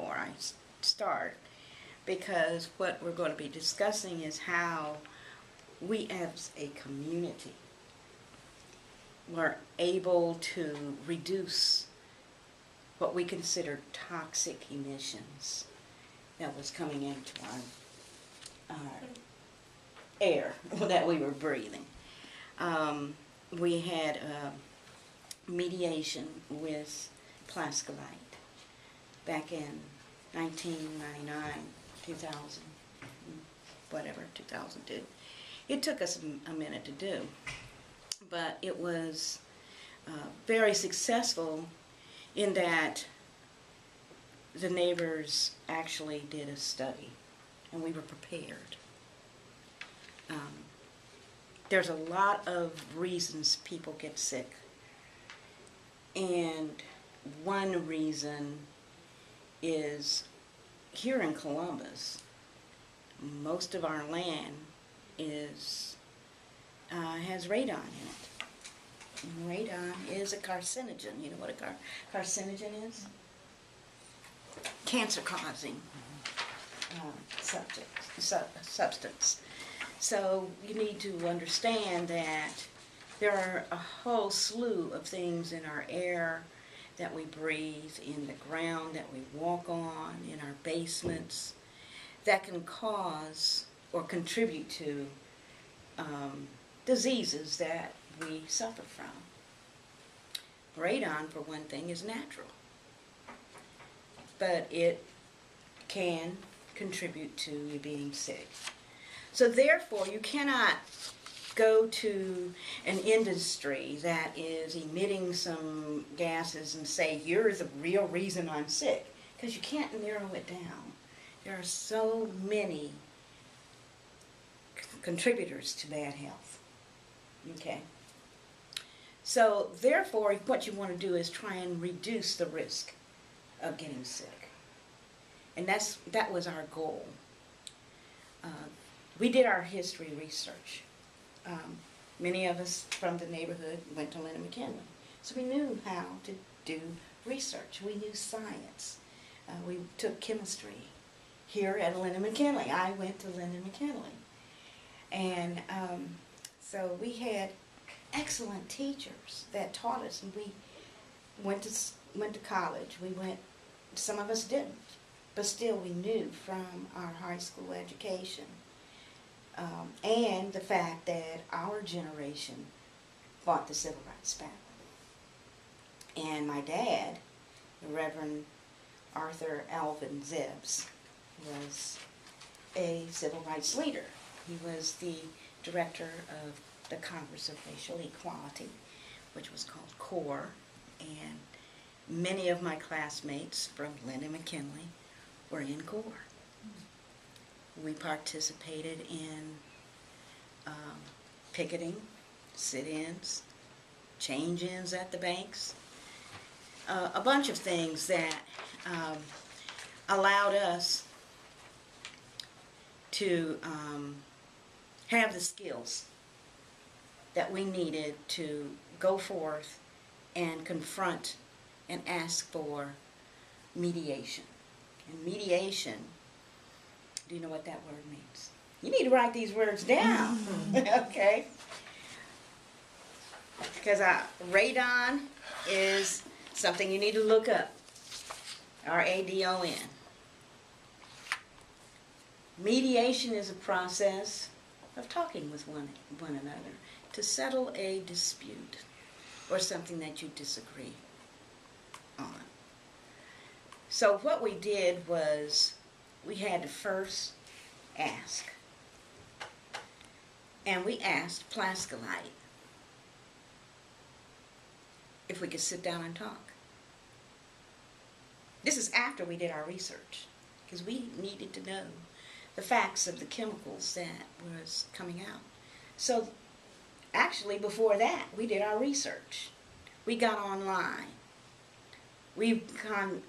before I start, because what we're going to be discussing is how we as a community were able to reduce what we consider toxic emissions that was coming into our air that we were breathing. We had mediation with Plascolite back in 1999, 2000, whatever, 2002. It took us a minute to do, but it was very successful in that the neighbors actually did a study, and we were prepared. There's a lot of reasons people get sick, and one reason is here in Columbus, most of our land has radon in it. And radon is a carcinogen. You know what a carcinogen is? Cancer-causing substance. So you need to understand that there are a whole slew of things in our air that we breathe, in the ground that we walk on, in our basements, that can cause or contribute to diseases that we suffer from. Radon, for one thing, is natural, but it can contribute to you being sick. So therefore, you cannot go to an industry that is emitting some gases and say, you're the real reason I'm sick, because you can't narrow it down. There are so many contributors to bad health. Okay? So therefore, what you want to do is try and reduce the risk of getting sick. And that was our goal. We did our history research. Many of us from the neighborhood went to Linden McKinley. So we knew how to do research. We knew science. We took chemistry here at Linden McKinley. I went to Linden McKinley. And so we had excellent teachers that taught us. And we went to college. Some of us didn't. But still we knew from our high school education and the fact that our generation fought the civil rights battle. And my dad, the Reverend Arthur Alvin Zebbs, was a civil rights leader. He was the director of the Congress of Racial Equality, which was called CORE, and many of my classmates from Linden McKinley were in CORE. We participated in picketing, sit-ins, change-ins at the banks, a bunch of things that allowed us to have the skills that we needed to go forth and confront and ask for mediation. And mediation, do you know what that word means? You need to write these words down, okay? Because radon is something you need to look up. R-A-D-O-N. Mediation is a process of talking with one another to settle a dispute or something that you disagree on. So what we did was we had to first ask. And we asked Plascolite if we could sit down and talk. This is after we did our research, because we needed to know the facts of the chemicals that was coming out. So actually before that, we did our research. We got online. We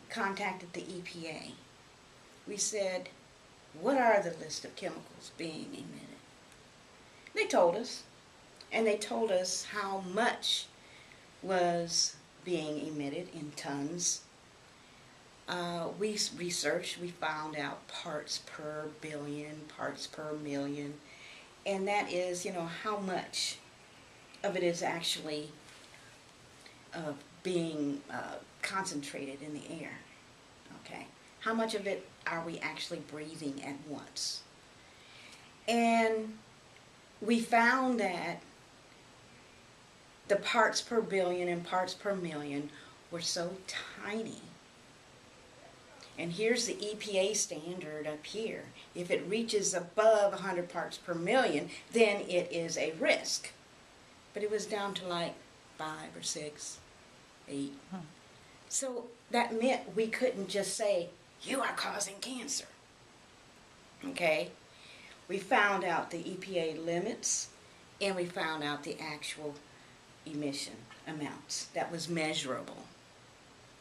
contacted the EPA. We said, what are the list of chemicals being emitted? They told us, and they told us how much was being emitted in tons. We researched, we found out parts per billion, parts per million, and that is, how much of it is actually being concentrated in the air, okay? How much of it are we actually breathing at once? And we found that the parts per billion and parts per million were so tiny. And here's the EPA standard up here. If it reaches above 100 parts per million, then it is a risk. But it was down to like 5 or 6, 8. So that meant we couldn't just say, you are causing cancer. Okay? We found out the EPA limits, and we found out the actual emission amounts that was measurable.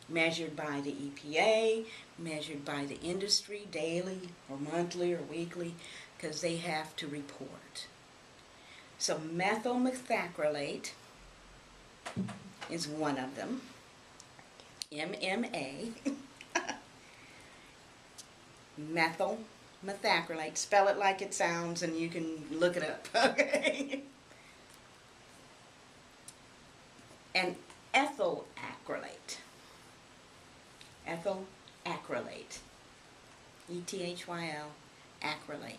Measured by the EPA, measured by the industry daily or monthly or weekly, because they have to report. So methyl methacrylate is one of them. MMA. Methyl methacrylate. Spell it like it sounds and you can look it up. Okay. And ethyl acrylate. Ethyl acrylate. ETHYL acrylate.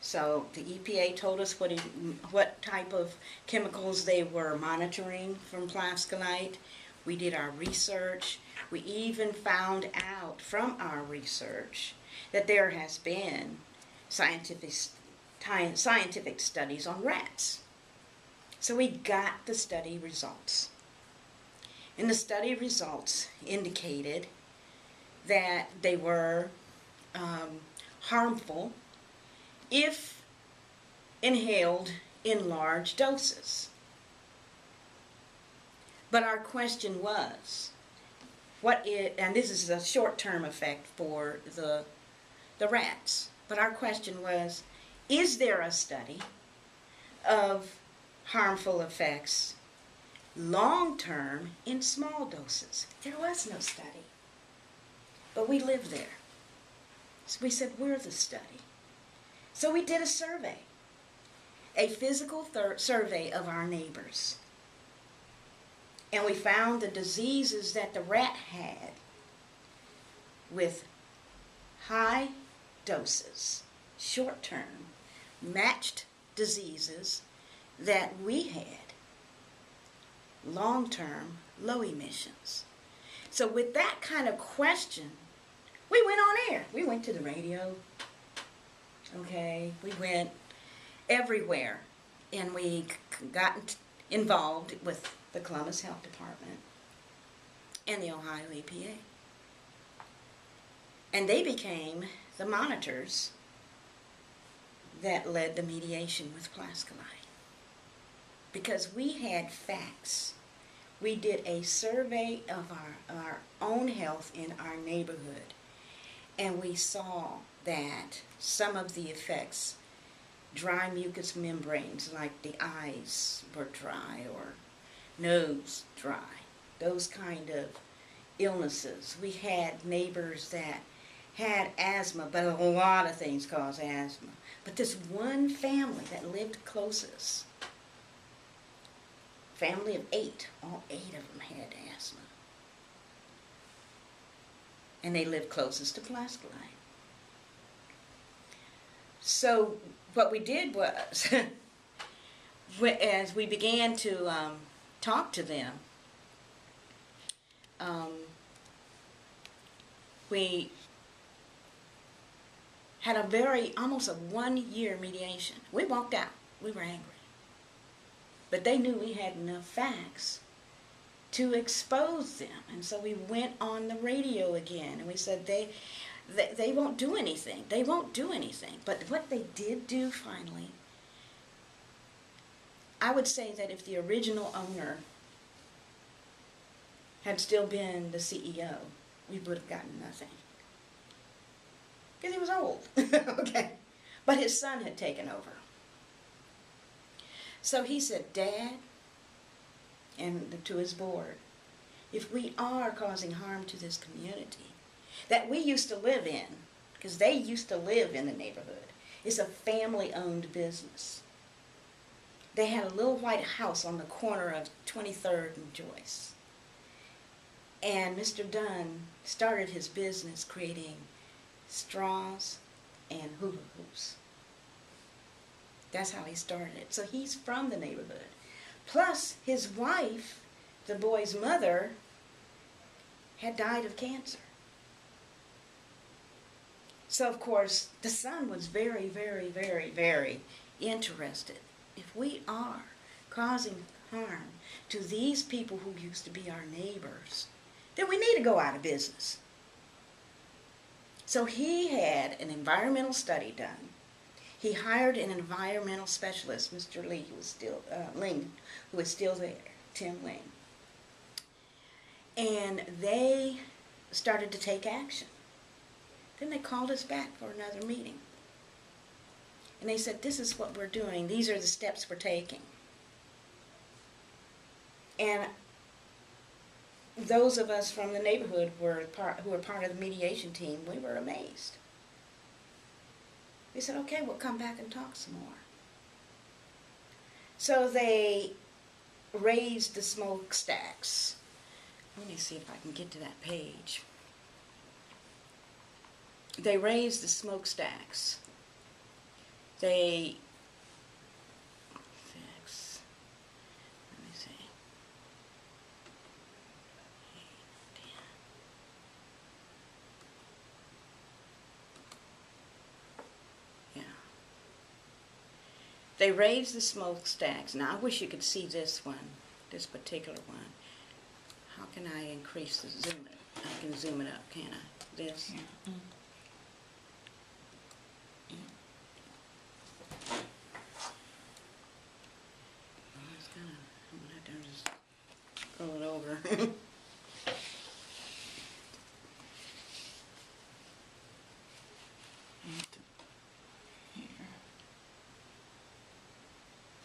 So the EPA told us what type of chemicals they were monitoring from plascolite. We did our research. We even found out from our research that there has been scientific studies on rats. So we got the study results. And the study results indicated that they were harmful if inhaled in large doses. But our question was, and this is a short-term effect for the rats, but our question was, is there a study of harmful effects long-term in small doses? There was no study. But we live there. So we said, we're the study. So we did a survey, a physical survey of our neighbors. And we found the diseases that the rat had with high doses, short-term, matched diseases that we had long-term, low emissions. So with that kind of question, we went on air. We went to the radio. Okay, we went everywhere. And we got involved with the Columbus Health Department and the Ohio EPA. And they became the monitors that led the mediation with plascolite. Because we had facts. We did a survey of our own health in our neighborhood, and we saw that some of the effects, dry mucous membranes, like the eyes were dry or nose dry, those kind of illnesses. We had neighbors that had asthma, but a lot of things cause asthma. But this one family that lived closest, family of 8, all 8 of them had asthma. And they lived closest to plascolite. So what we did was, as we began to talk to them, we had almost a 1-year mediation. We walked out. We were angry. But they knew we had enough facts to expose them. And so we went on the radio again, and we said they won't do anything. They won't do anything. But what they did do finally, I would say that if the original owner had still been the CEO, we would have gotten nothing. Because he was old. Okay. But his son had taken over. So he said, Dad, and to his board, if we are causing harm to this community that we used to live in, because they used to live in the neighborhood. It's a family-owned business. They had a little white house on the corner of 23rd and Joyce. And Mr. Dunn started his business creating straws and hula hoops. That's how he started it. So he's from the neighborhood. Plus, his wife, the boy's mother, had died of cancer. So, of course, the son was very, very, very, very interested. If we are causing harm to these people who used to be our neighbors, then we need to go out of business. So he had an environmental study done. He hired an environmental specialist, Mr. Lee, who was still, Ling, who is still there, Tim Ling. And they started to take action. Then they called us back for another meeting. And they said, this is what we're doing. These are the steps we're taking. And those of us from the neighborhood who were part of the mediation team, we were amazed. We said, okay, we'll come back and talk some more. So they raised the smokestacks. Let me see if I can get to that page. They raised the smokestacks. They fix. Let me see. 8, 10. Yeah. They raised the smokestacks. Now I wish you could see this one, this particular one. How can I increase the zoom? I can zoom it up, can't I? This. Yeah. Mm-hmm. Pull it over. Here.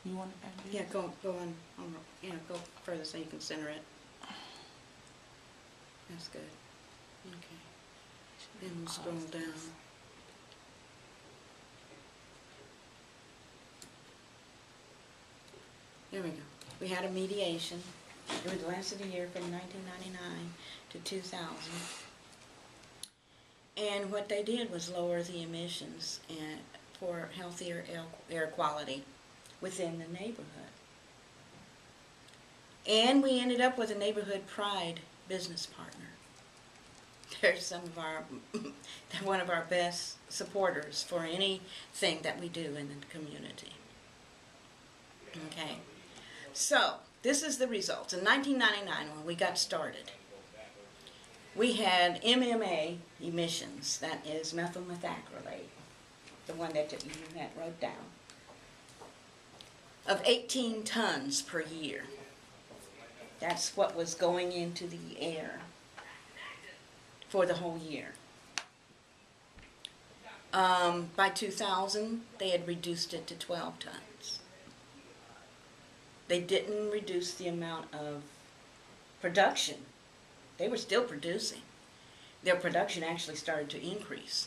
You want it back there? Yeah, go on. Yeah, go further so you can center it. That's good. Okay. Then we'll scroll down. There we go. We had a mediation. It would last a year from 1999 to 2000. And what they did was lower the emissions for healthier air quality within the neighborhood. And we ended up with a neighborhood pride business partner. They're one of our best supporters for anything that we do in the community. Okay. So, this is the results. In 1999, when we got started, we had MMA emissions, that is methyl methacrylate, the one that you had wrote down, of 18 tons per year. That's what was going into the air for the whole year. By 2000, they had reduced it to 12 tons. They didn't reduce the amount of production. They were still producing. Their production actually started to increase.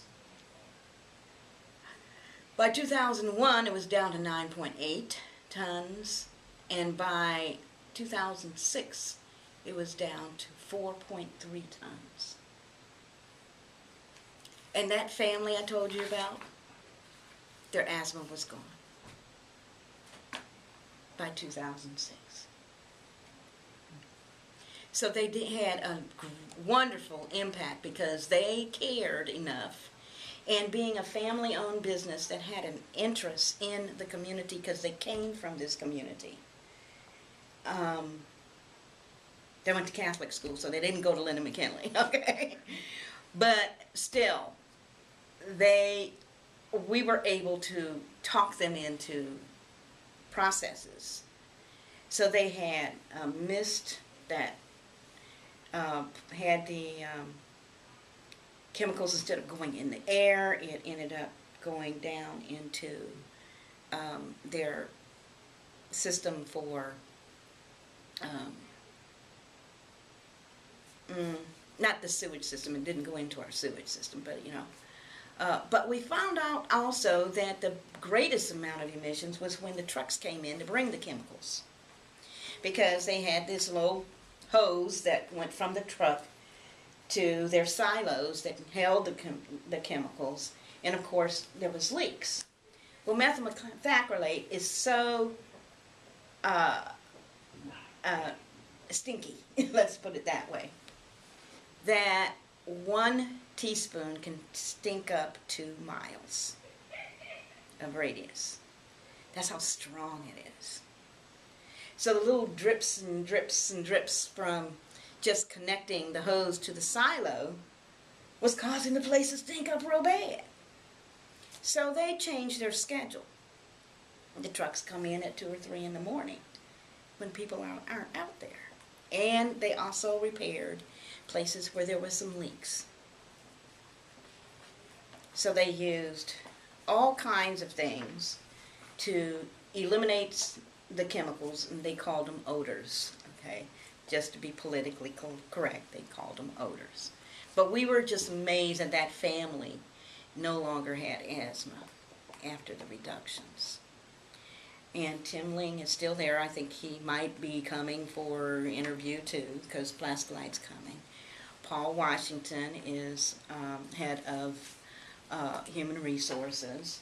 By 2001, it was down to 9.8 tons, and by 2006, it was down to 4.3 tons. And that family I told you about, their asthma was gone by 2006. So they had a wonderful impact because they cared enough, and being a family-owned business that had an interest in the community because they came from this community. They went to Catholic school, so they didn't go to Linden McKinley, okay? But still, we were able to talk them into processes. So they had mist that had the chemicals, instead of going in the air, it ended up going down into their system for not the sewage system. It didn't go into our sewage system, but you know. But we found out also that the greatest amount of emissions was when the trucks came in to bring the chemicals, because they had this little hose that went from the truck to their silos that held the chemicals, and of course there was leaks. Well, methacrylate is so stinky, let's put it that way, that 1 teaspoon can stink up 2 miles of radius. That's how strong it is. So the little drips and drips and drips from just connecting the hose to the silo was causing the place to stink up real bad. So they changed their schedule. The trucks come in at 2 or 3 in the morning when people aren't out there. And they also repaired places where there was some leaks. So they used all kinds of things to eliminate the chemicals, and they called them odors, okay? Just to be politically correct, they called them odors. But we were just amazed that that family no longer had asthma after the reductions. And Tim Ling is still there. I think he might be coming for interview too, because Plascolite's coming. Paul Washington is head of Human Resources.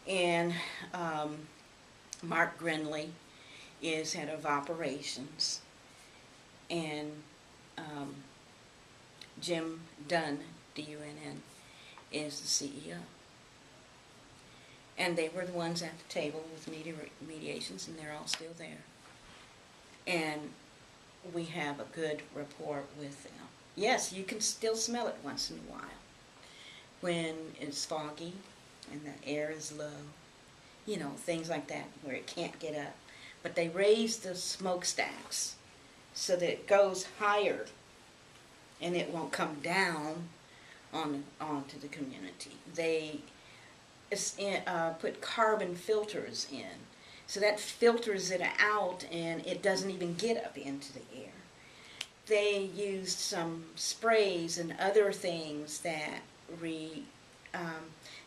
And Mark Grinley is head of Operations. And Jim Dunn, D-U-N-N, is the CEO. And they were the ones at the table with mediations, and they're all still there. And we have a good rapport with them. Yes, you can still smell it once in a while when it's foggy and the air is low, you know, things like that where it can't get up. But they raise the smokestacks so that it goes higher and it won't come down onto the community. They put carbon filters in, so that filters it out and it doesn't even get up into the air. They used some sprays and other things that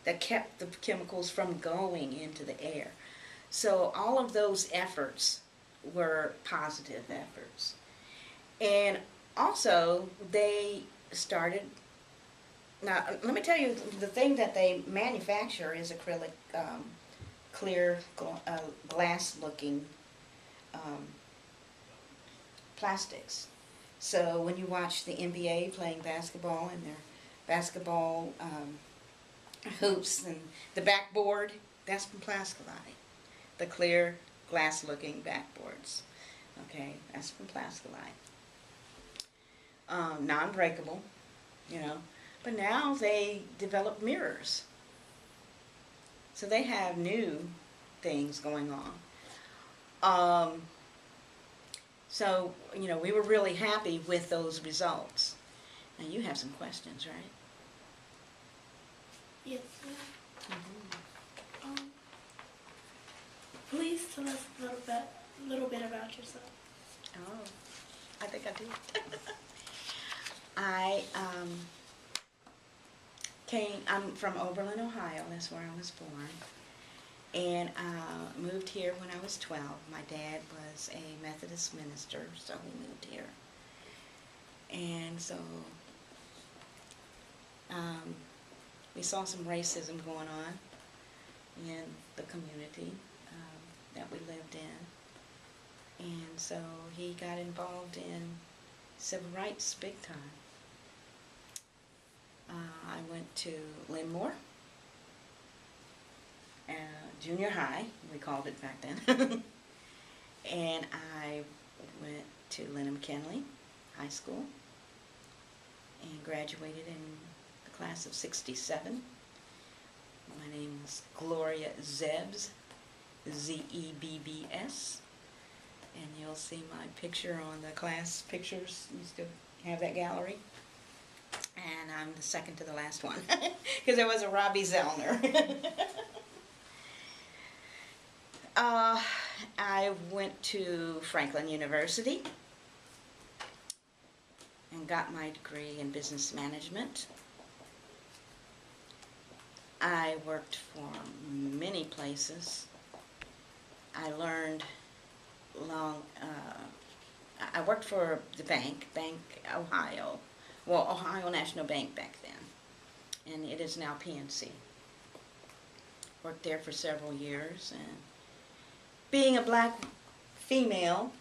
that kept the chemicals from going into the air. So all of those efforts were positive efforts. And also they started, now let me tell you, the thing that they manufacture is acrylic, clear glass looking plastics. So when you watch the NBA playing basketball and their basketball hoops and the backboard, that's from Plascolite. The clear glass looking backboards. Okay, that's from Plascolite. Non-breakable, you know. But now they develop mirrors. So they have new things going on. So, you know, we were really happy with those results. Now you have some questions, right? Yes, ma'am. Please tell us a little bit about yourself. Oh, I think I do. I'm from Oberlin, Ohio. That's where I was born. And I moved here when I was 12. My dad was a Methodist minister, so we moved here. And so we saw some racism going on in the community that we lived in. And so he got involved in civil rights big time. I went to Linmore, junior high, we called it back then. And I went to Linden McKinley High School and graduated in the class of '67. My name was Gloria Zebbs, Z-E-B-B-S. And you'll see my picture on the class pictures. You still have that gallery. And I'm the second to the last one, because there was a Robbie Zellner. I went to Franklin University, and got my degree in business management. I worked for many places. I learned I worked for the Bank Ohio, well, Ohio National Bank back then, and it is now PNC. Worked there for several years, and being a black female,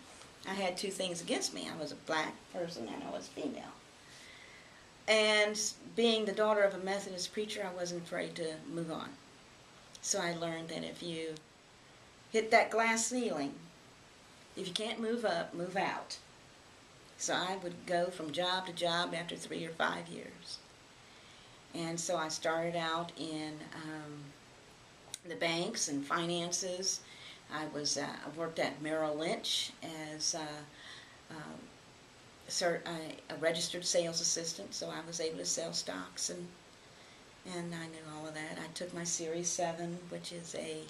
I had two things against me. I was a black person and I was female. And being the daughter of a Methodist preacher, I wasn't afraid to move on. So I learned that if you hit that glass ceiling, if you can't move up, move out. So I would go from job to job after 3 or 5 years. And so I started out in the banks and finances. I worked at Merrill Lynch as a registered sales assistant, so I was able to sell stocks, and I knew all of that. I took my Series 7, which is a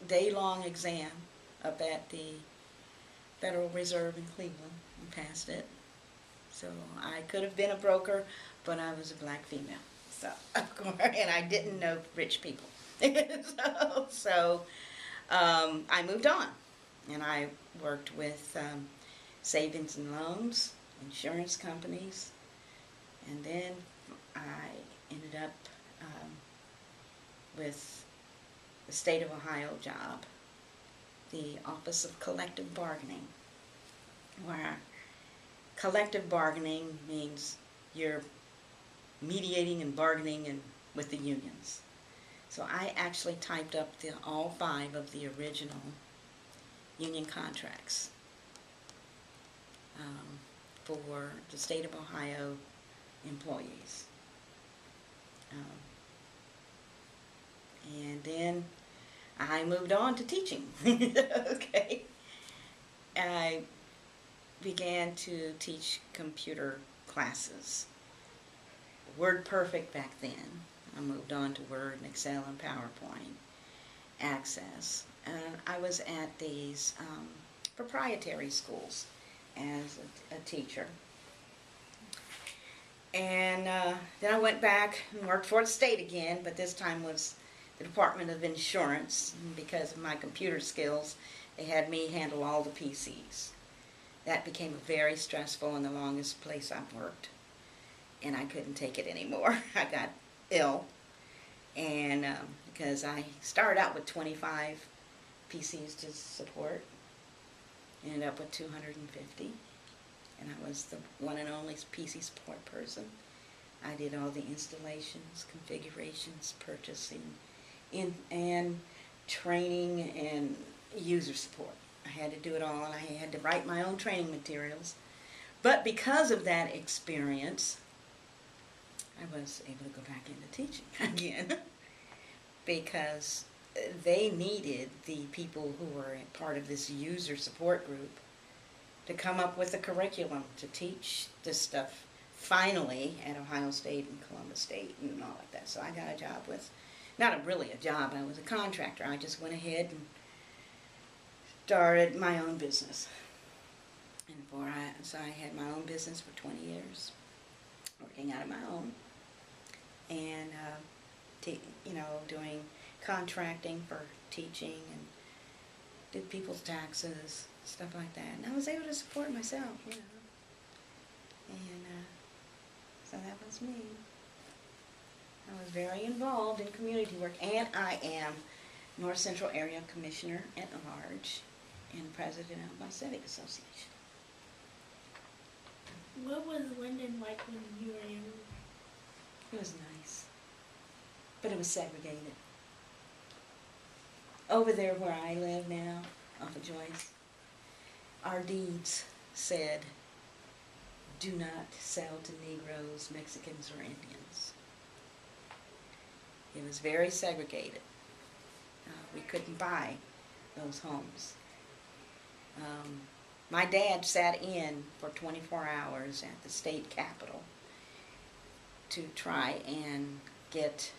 day-long exam up at the Federal Reserve in Cleveland, and passed it. So I could have been a broker, but I was a black female. So, of course, and I didn't know rich people. so I moved on, and I worked with savings and loans, insurance companies, and then I ended up with the State of Ohio job, the Office of Collective Bargaining, where collective bargaining means you're mediating and bargaining with the unions. So I actually typed up all 5 of the original union contracts for the State of Ohio employees. And then I moved on to teaching. Okay. I began to teach computer classes. Word Perfect back then. I moved on to Word and Excel and PowerPoint, Access. And I was at these proprietary schools as a teacher. And then I went back and worked for the state again, but this time was the Department of Insurance. And because of my computer skills, they had me handle all the PCs. That became very stressful and the longest place I've worked. And I couldn't take it anymore. I got ill, and because I started out with 25 PCs to support, ended up with 250, and I was the one and only PC support person. I did all the installations, configurations, purchasing, and training and user support. I had to do it all, and I had to write my own training materials. But because of that experience, I was able to go back into teaching again because they needed the people who were part of this user support group to come up with a curriculum to teach this stuff finally at Ohio State and Columbus State and all like that. So I got a job with, really a job, I was a contractor. I just went ahead and started my own business. And so I had my own business for 20 years, working out of my own, and doing contracting for teaching, and did people's taxes, stuff like that. And I was able to support myself, and so that was me. I was very involved in community work, and I am North Central Area Commissioner at Large and President of my Civic Association. What was Linden like when you were younger? It was nice, but it was segregated. Over there where I live now, off of Joyce, our deeds said, do not sell to Negroes, Mexicans, or Indians. It was very segregated. We couldn't buy those homes. My dad sat in for 24 hours at the state capitol to try and get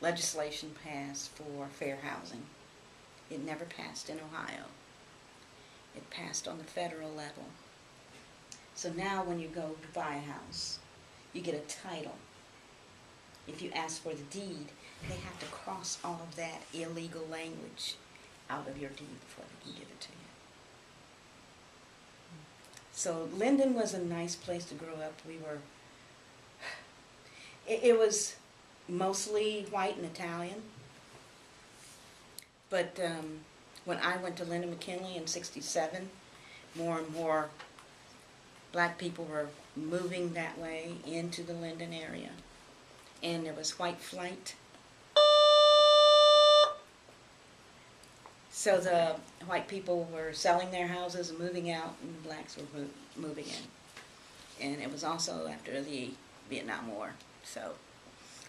legislation passed for fair housing. It never passed in Ohio. It passed on the federal level. So now when you go to buy a house, you get a title. If you ask for the deed, they have to cross all of that illegal language out of your deed before they can give it to you. So Linden was a nice place to grow up. It was mostly white and Italian. But when I went to Linden McKinley in '67, more and more black people were moving that way into the Linden area. And there was white flight. So the white people were selling their houses and moving out, and the blacks were moving in. And it was also after the Vietnam War. So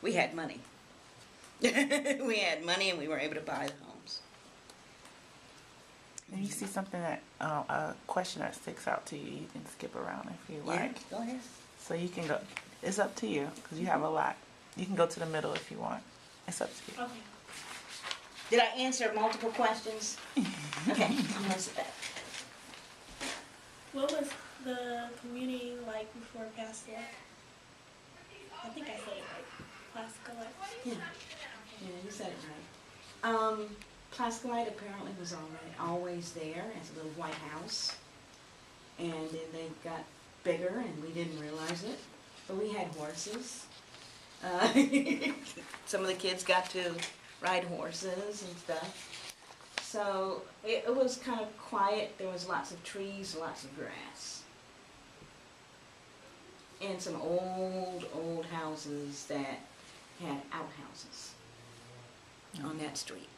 we had money. We had money and we were able to buy the homes. And you see something that, a question that sticks out to you, you can skip around if you like. Yeah, go ahead. So you can go, it's up to you, because you have a lot. You can go to the middle if you want. It's up to you. Okay. Did I answer multiple questions? Okay, I'm gonna sit back. What was the community like before Pastor? I think I said it right. Pascal. Yeah, you said it right. Plascolite apparently was always there as a little white house. And then they got bigger and we didn't realize it. But we had horses. Some of the kids got to ride horses and stuff. So it was kind of quiet. There was lots of trees, lots of grass. And some old houses that had outhouses on that street.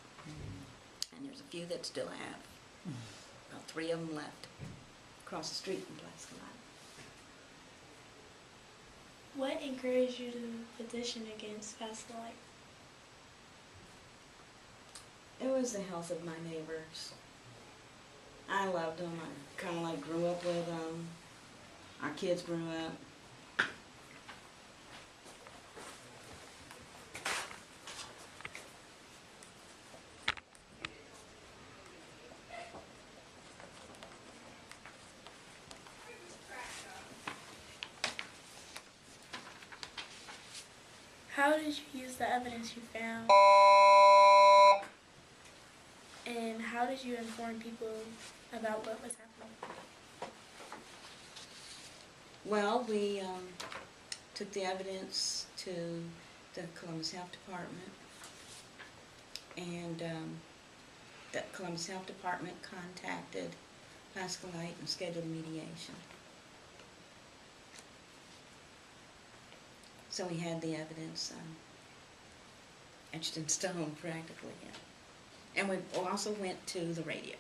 And there's a few that still have. About 3 of them left across the street in Plascolite. What encouraged you to petition against Pascal? It was the health of my neighbors. I loved them. I kind of like grew up with them. Our kids grew up. How did you use the evidence you found? And how did you inform people about what was happening? Well, we took the evidence to the Columbus Health Department, and the Columbus Health Department contacted Plascolite and scheduled mediation. So we had the evidence etched in stone practically, yeah. And we also went to the radio.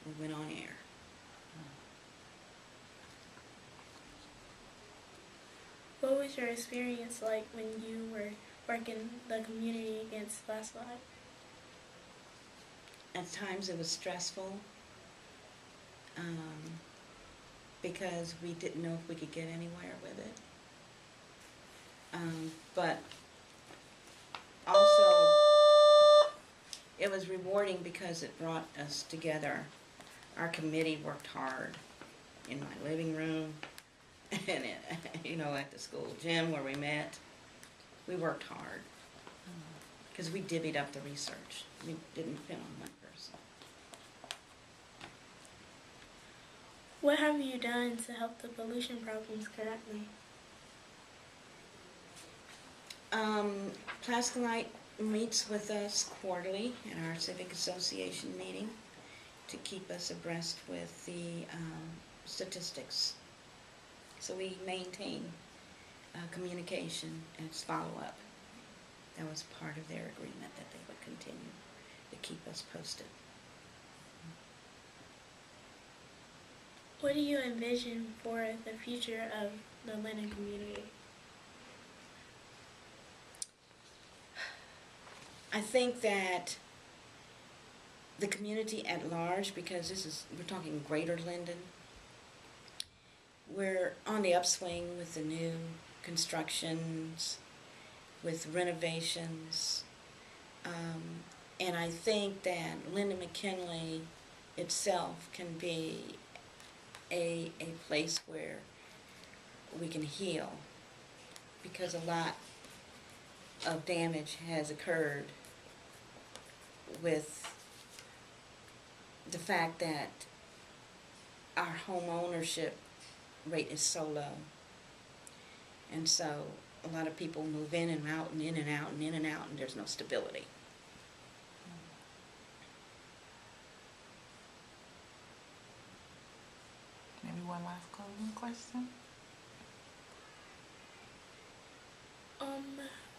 We went on air. What was your experience like when you were working the community against Plascolite? At times it was stressful because we didn't know if we could get anywhere with it. But also it was rewarding because it brought us together. Our committee worked hard in my living room and at the school gym where we met. We worked hard because we divvied up the research. We didn't depend on one person. What have you done to help the pollution problems currently? Plascolite meets with us quarterly in our Civic Association meeting to keep us abreast with the statistics. So we maintain communication and follow-up. That was part of their agreement that they would continue to keep us posted. What do you envision for the future of the Linden community? I think that the community at large, because we're talking greater Linden, we're on the upswing with the new constructions, with renovations, and I think that Linden McKinley itself can be a place where we can heal, because a lot of damage has occurred with the fact that our home ownership rate is so low. And so a lot of people move in and out and in and out and in and out, and there's no stability. Maybe one last closing question.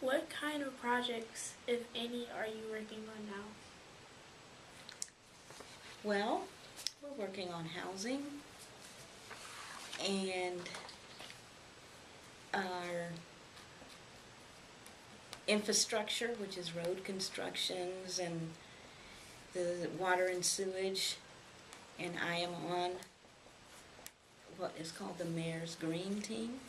What kind of projects, if any, are you working on now? Well, we're working on housing and our infrastructure, which is road constructions and the water and sewage. And I am on what is called the Mayor's Green Team,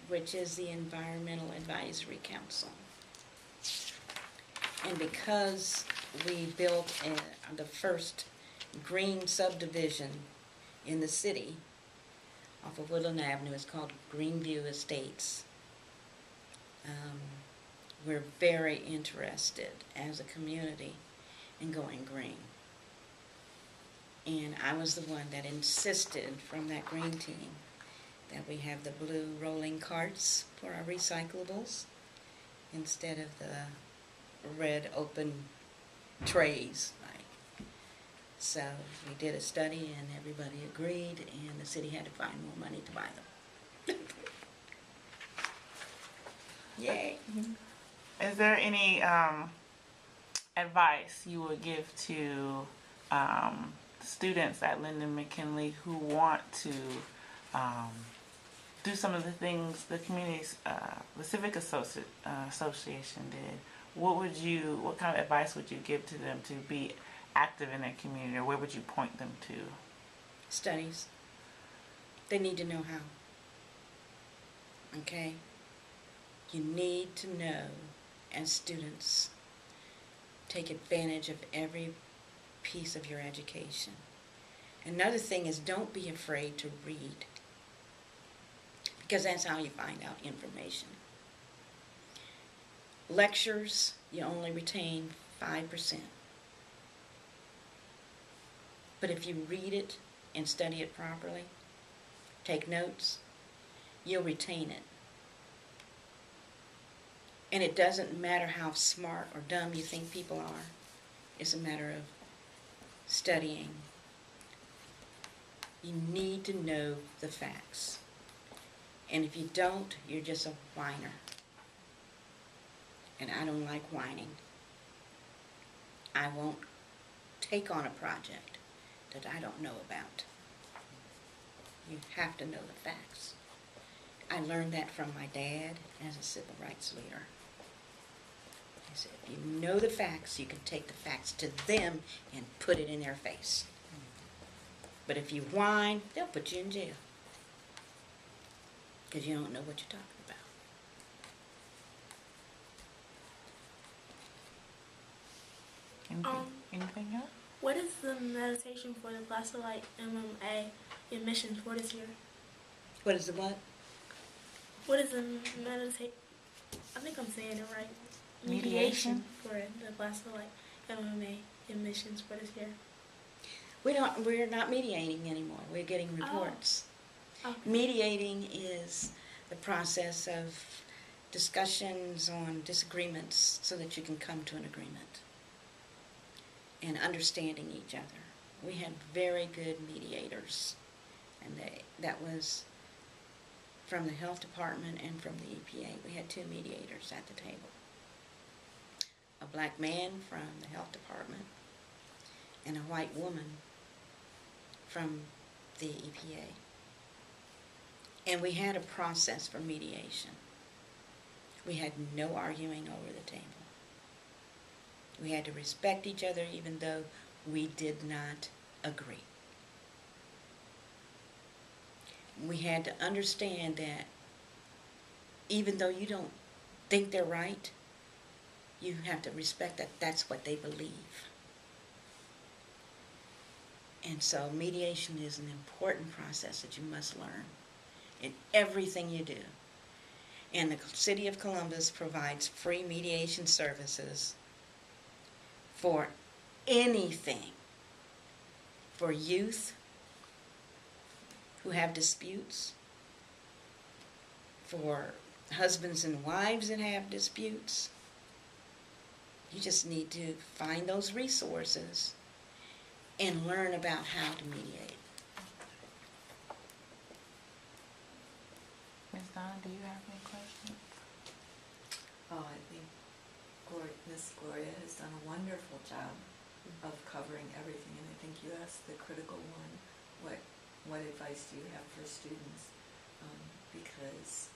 which is the Environmental Advisory Council. And because we built the first green subdivision in the city off of Woodland Avenue, it's called Greenview Estates. We're very interested as a community in going green. And I was the one that insisted from that green team that we have the blue rolling carts for our recyclables instead of the red open trays. So we did a study and everybody agreed, and the city had to find more money to buy them. Yay. Is there any advice you would give to students at Linden McKinley who want to do some of the things the community's, the Civic Association did? What kind of advice would you give to them to be active in their community, or where would you point them to? Studies. They need to know how. Okay? You need to know, as students, take advantage of every piece of your education. Another thing is, don't be afraid to read, because that's how you find out information. Lectures, you only retain 5%. But if you read it and study it properly, take notes, you'll retain it. And it doesn't matter how smart or dumb you think people are. It's a matter of studying. You need to know the facts. And if you don't, you're just a whiner. And I don't like whining. I won't take on a project that I don't know about. You have to know the facts. I learned that from my dad as a civil rights leader. He said, if you know the facts, you can take the facts to them and put it in their face. But if you whine, they'll put you in jail, because you don't know what you're talking about. Anything else? What is the meditation for the Glasolite MMA emissions for this year? What is the what? What is the meditation? I think I'm saying it right. Mediation for the Glasolite MMA emissions for this year. We're not mediating anymore. We're getting reports. Oh. Okay. Mediating is the process of discussions on disagreements so that you can come to an agreement and understanding each other. We had very good mediators, and that was from the health department and from the EPA. We had 2 mediators at the table. A black man from the health department and a white woman from the EPA. And we had a process for mediation. We had no arguing over the table. We had to respect each other even though we did not agree. We had to understand that even though you don't think they're right, you have to respect that that's what they believe. And so mediation is an important process that you must learn in everything you do. And the City of Columbus provides free mediation services for anything. For youth who have disputes, for husbands and wives that have disputes. You just need to find those resources and learn about how to mediate. Ms. Donna, do you have any questions? Oh, I think Miss Gloria has done a wonderful job of covering everything, and I think you asked the critical one, what advice do you have for students? Because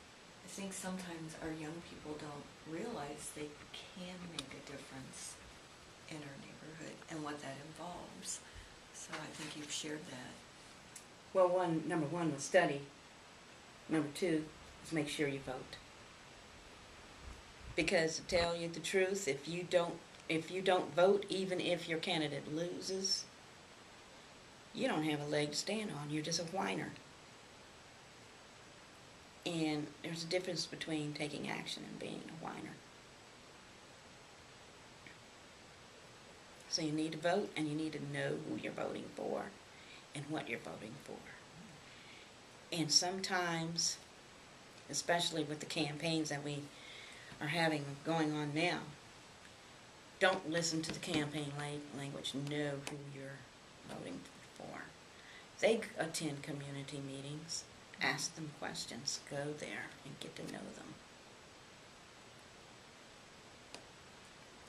I think sometimes our young people don't realize they can make a difference in our neighborhood and what that involves. So I think you've shared that. Well, number one was study. Number two is make sure you vote. Because to tell you the truth, if you don't vote, even if your candidate loses, you don't have a leg to stand on. You're just a whiner. And there's a difference between taking action and being a whiner. So you need to vote, and you need to know who you're voting for and what you're voting for. And sometimes, especially with the campaigns that we are having going on now, don't listen to the campaign language. Know who you're voting for. They attend community meetings. Ask them questions. Go there and get to know them.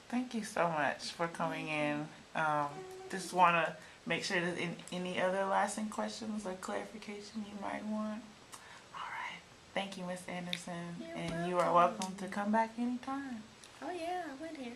Thank you so much for coming in. Just want to make sure that any other lasting questions or clarification you might want. All right. Thank you, Ms. Anderson. You're You are welcome to come back anytime. Oh yeah, I went here.